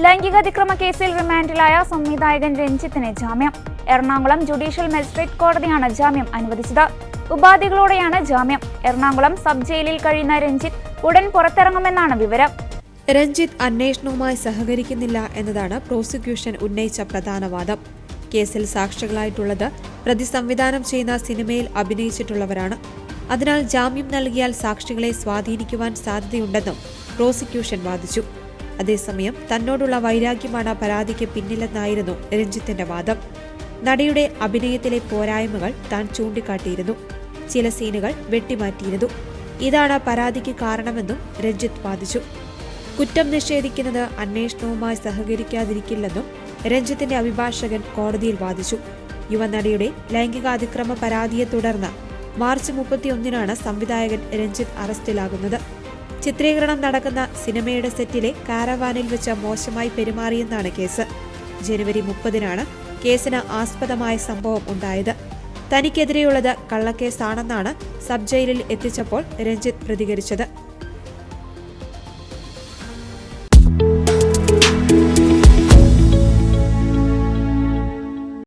ലൈംഗികാതിക്രമ കേസിൽ റിമാൻഡിലായ സംവിധായകൻ രഞ്ജിത്തിന് ജാമ്യം. എറണാകുളം ജുഡീഷ്യൽ മജിസ്ട്രേറ്റ് കോടതിയാണ് ജാമ്യം അനുവദിച്ചത്. ഉപാധികളോടെയാണ് ജാമ്യം. എറണാകുളം സബ് ജയിലിൽ കഴിയുന്ന രഞ്ജിത്ത് ഉടൻ പുറത്തിറങ്ങുമെന്നാണ് വിവരം. രഞ്ജിത്ത് അന്വേഷണവുമായി സഹകരിക്കുന്നില്ല എന്നതാണ് പ്രോസിക്യൂഷൻ ഉന്നയിച്ച പ്രധാന വാദം. കേസിൽ സാക്ഷികളായിട്ടുള്ളത് പ്രതി സംവിധാനം ചെയ്യുന്ന സിനിമയിൽ അഭിനയിച്ചിട്ടുള്ളവരാണ്. അതിനാൽ ജാമ്യം നൽകിയാൽ സാക്ഷികളെ സ്വാധീനിക്കുവാൻ സാധ്യതയുണ്ടെന്നും പ്രോസിക്യൂഷൻ വാദിച്ചു. അതേസമയം തന്നോടുള്ള വൈരാഗ്യമാണ് പരാതിക്ക് പിന്നിലെന്നായിരുന്നു രഞ്ജിത്തിന്റെ വാദം. നടിയുടെ അഭിനയത്തിലെ പോരായ്മകൾ താൻ ചൂണ്ടിക്കാട്ടിയിരുന്നു. ചില സീനുകൾ വെട്ടിമാറ്റിയിരുന്നു. ഇതാണ് പരാതിക്ക് കാരണമെന്നും രഞ്ജിത്ത് വാദിച്ചു. കുറ്റം നിഷേധിക്കുന്നത് അന്വേഷണവുമായി സഹകരിക്കാതിരിക്കില്ലെന്നും രഞ്ജിത്തിന്റെ അഭിഭാഷകൻ കോടതിയിൽ വാദിച്ചു. യുവനടിയുടെ ലൈംഗികാതിക്രമ പരാതിയെ തുടർന്ന് മാർച്ച് 31-നാണ് സംവിധായകൻ രഞ്ജിത്ത് അറസ്റ്റിലാകുന്നത്. ചിത്രീകരണം നടക്കുന്ന സിനിമയുടെ സെറ്റിലെ കാരവാനിൽ വെച്ച് മോശമായി പെരുമാറിയെന്നാണ് കേസ്. ജനുവരി 30-നാണ് കേസിന് ആസ്പദമായ സംഭവം ഉണ്ടായത്. തനിക്കെതിരെയുള്ളത് കള്ളക്കേസാണെന്നാണ് സബ് ജയിലിൽ എത്തിച്ചപ്പോൾ രഞ്ജിത്ത് പ്രതികരിച്ചത്.